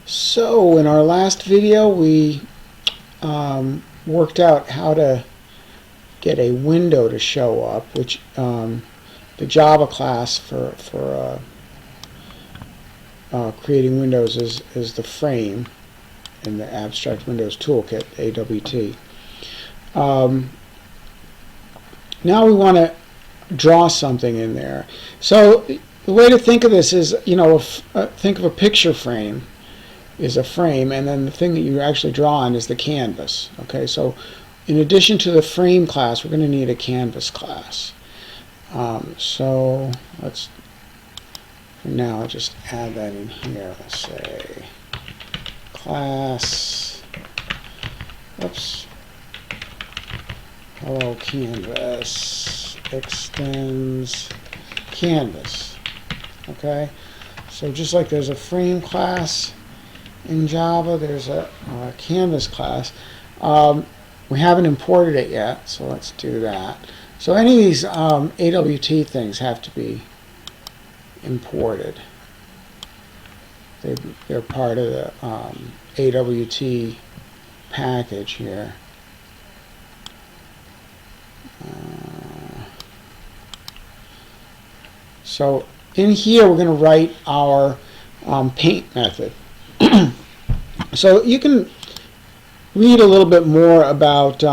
So in our last video we worked out how to get a window to show up, which the Java class for creating windows is the frame in the Abstract Windows Toolkit, AWT. Now we want to draw something in there. So the way to think of this is, think of a picture frame is a frame, and then the thing that you actually draw on is the canvas. Okay, so in addition to the frame class, we're going to need a canvas class. So let's, for now, I'll just add that in here. Let's say class, oops, hello canvas extends canvas. Okay, so just like there's a frame class in Java, there's a canvas class. We haven't imported it yet, so let's do that. So any of these AWT things have to be imported. They're part of the AWT package here. So in here we're going to write our paint method. So you can read a little bit more about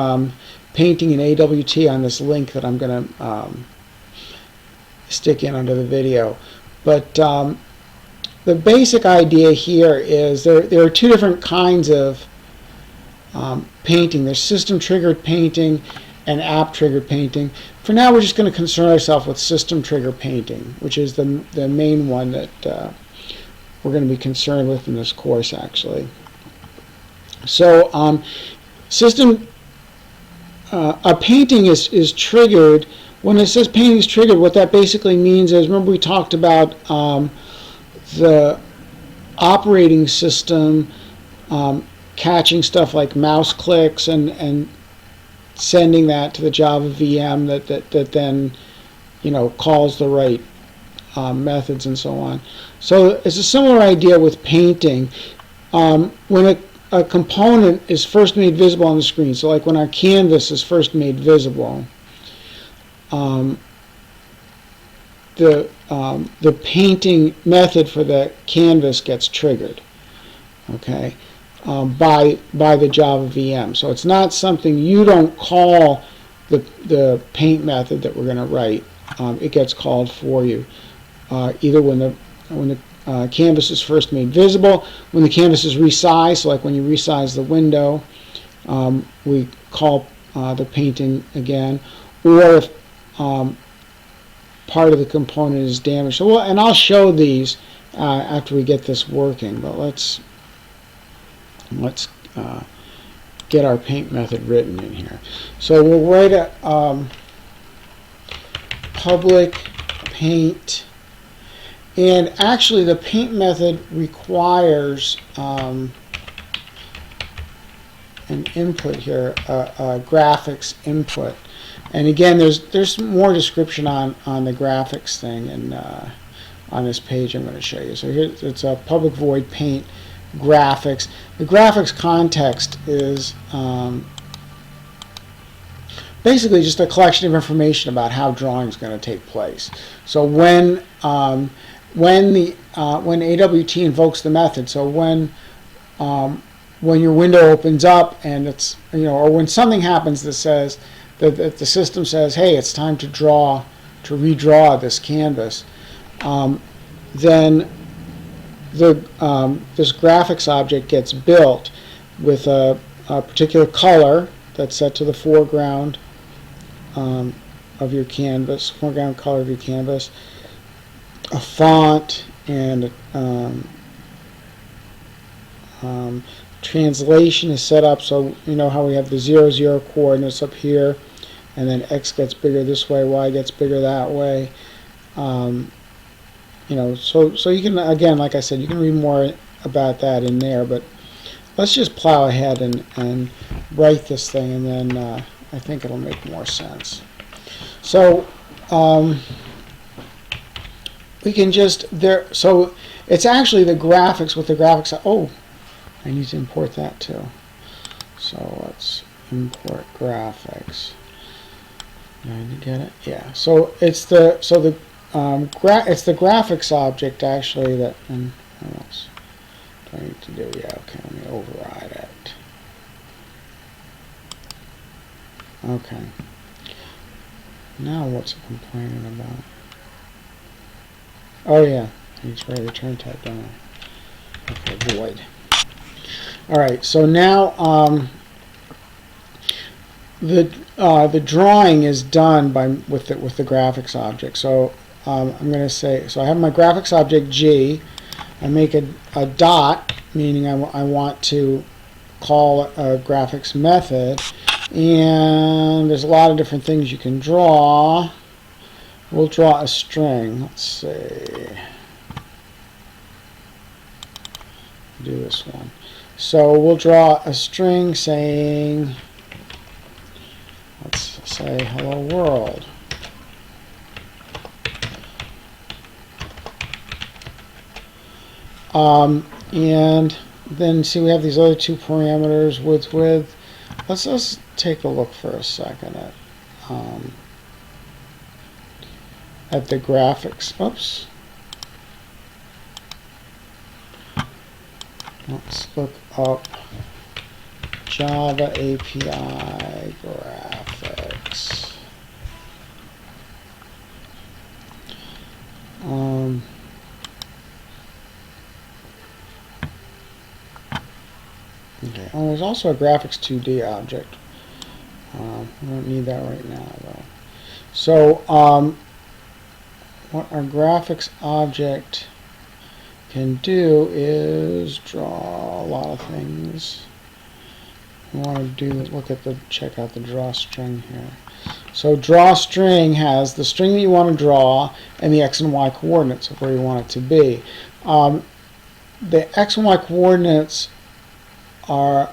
painting in AWT on this link that I'm going to stick in under the video. But the basic idea here is there are two different kinds of painting. There's system-triggered painting and app-triggered painting. For now, we're just going to concern ourselves with system-triggered painting, which is the main one that we're going to be concerned with in this course, actually. So a painting is triggered. When it says painting is triggered, what that basically means is, remember we talked about the operating system catching stuff like mouse clicks and sending that to the Java VM that then calls the right methods and so on. So it's a similar idea with painting. When a component is first made visible on the screen, so like when our canvas is first made visible, the painting method for the canvas gets triggered, okay, by the Java VM. So it's not something you don't call the paint method that we're going to write. It gets called for you, either when the canvas is first made visible, when the canvas is resized, so like when you resize the window, we call the painting again, or if part of the component is damaged. So and I'll show these after we get this working, but let's get our paint method written in here. So we'll write a public paint. And actually, the paint method requires an input here, a graphics input. And again, there's more description on the graphics thing, and on this page I'm going to show you. So here it's a public void paint graphics. The graphics context is basically just a collection of information about how drawing is going to take place. So when AWT invokes the method, so when your window opens up and it's or when something happens that says that the system says, hey, it's time to redraw this canvas, then this graphics object gets built with a particular color that's set to the foreground of your canvas, foreground color of your canvas, a font, and translation is set up so how we have the 0, 0 coordinates up here, and then X gets bigger this way, Y gets bigger that way. So you can, again, like I said, you can read more about that in there, but let's just plow ahead and write this thing, and then I think it'll make more sense. So we can just so it's actually the graphics with the graphics. Oh, I need to import that too. So let's import graphics. Did you get it? Yeah. So it's the it's the graphics object actually that. And what else do I need to do? Yeah. Okay. Let me override it. Okay. Now what's it complaining about? Oh yeah. I need to write a return type, don't I? Okay. Void. All right. So now the drawing is done with the graphics object. So I'm going to say, so I have my graphics object G. I make a dot, meaning I want to call a graphics method, and there's a lot of different things you can draw. We'll draw a string. Let's see. Do this one. So we'll draw a string saying, let's say hello world. And then see we have these other two parameters, width. Let's take a look for a second at the graphics. Oops. Let's look up Java API graphics. Okay. Oh, there's also a graphics 2D object. We don't need that right now, though. So, what our graphics object can do is draw a lot of things. We want to check out the draw string here. So draw string has the string that you want to draw and the x and y coordinates of where you want it to be. The x and y coordinates are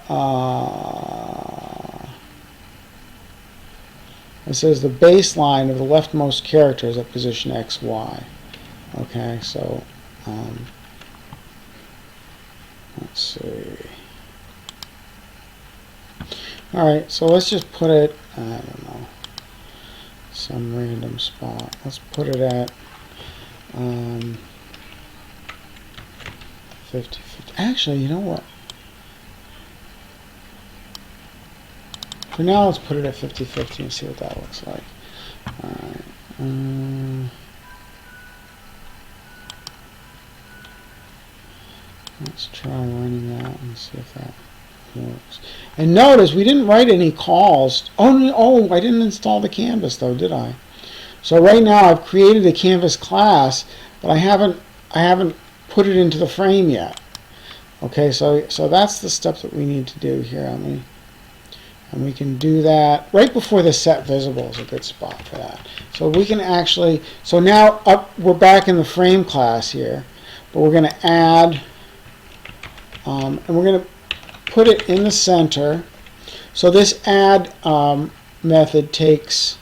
it says the baseline of the leftmost characters at position x, y. Okay, so let's see. Alright, so let's just put it, I don't know, some random spot. Let's put it at 50. Actually, you know what? For now, let's put it at 50-50 and see what that looks like. Alright. Let's try running that and see if that works. And notice we didn't write any calls. Oh, I didn't install the canvas though, did I? So right now I've created a canvas class, but I haven't put it into the frame yet. Okay, so that's the step that we need to do here. And we can do that right before the set visible is a good spot for that. So we can actually, so now we're back in the frame class here, but we're going to add, and we're going to put it in the center. So this add method takes,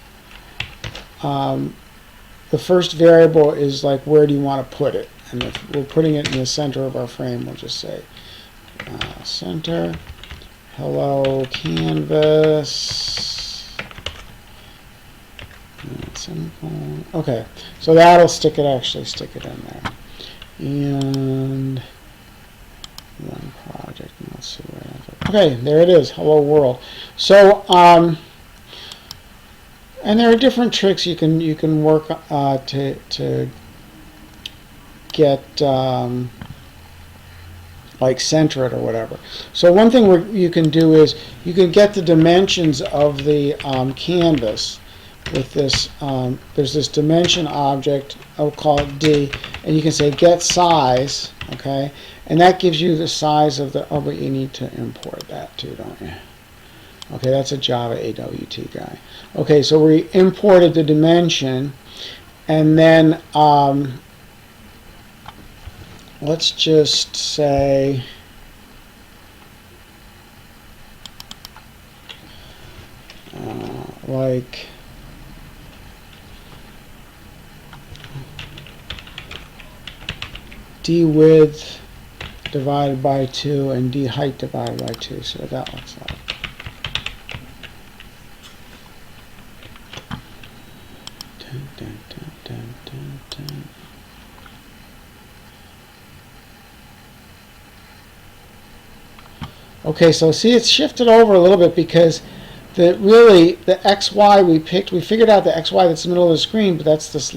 the first variable is like where do you want to put it, and if we're putting it in the center of our frame, we'll just say center. Hello Canvas. Okay, so that'll actually stick it in there. And one project. Let's see where it is. Okay, there it is. Hello world. So and there are different tricks you can work to get like center it or whatever. So one thing you can do is you can get the dimensions of the canvas with this. There's this dimension object. I'll call it D, and you can say get size. Okay, and that gives you the size of the. Oh, but you need to import that too, don't you? Okay, that's a Java AWT guy. Okay, so we imported the dimension, and then let's just say like D width divided by 2 and d height divided by 2. See what that looks like. Dun, dun, dun, dun, dun, dun. Okay, so see, it's shifted over a little bit because the XY we picked, we figured out the XY that's in the middle of the screen, but that's this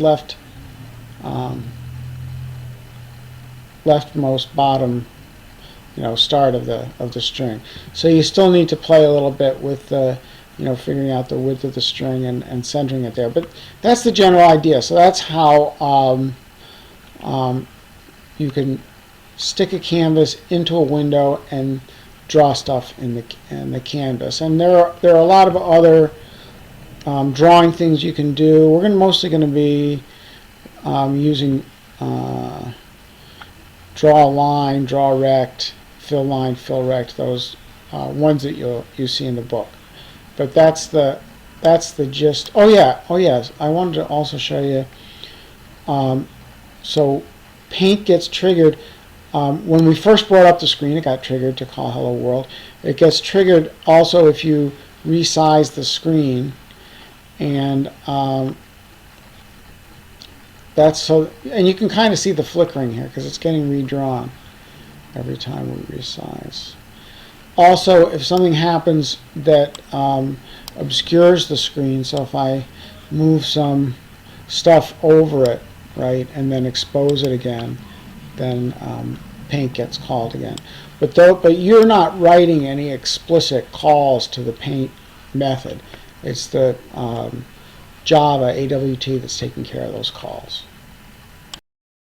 leftmost bottom, start of the string. So you still need to play a little bit with the, figuring out the width of the string and centering it there. But that's the general idea. So that's how you can stick a canvas into a window and draw stuff in the canvas. And there are a lot of other drawing things you can do. We're mostly going to be using draw line, draw rect, fill line, fill rect, those ones that you see in the book. But that's the gist. Oh yes, I wanted to also show you. So paint gets triggered. When we first brought up the screen, it got triggered to call Hello World. It gets triggered also if you resize the screen, and that's so. And you can kind of see the flickering here because it's getting redrawn every time we resize. Also, if something happens that obscures the screen, so if I move some stuff over it, right, and then expose it again, then paint gets called again. But you're not writing any explicit calls to the paint method. It's the Java AWT that's taking care of those calls.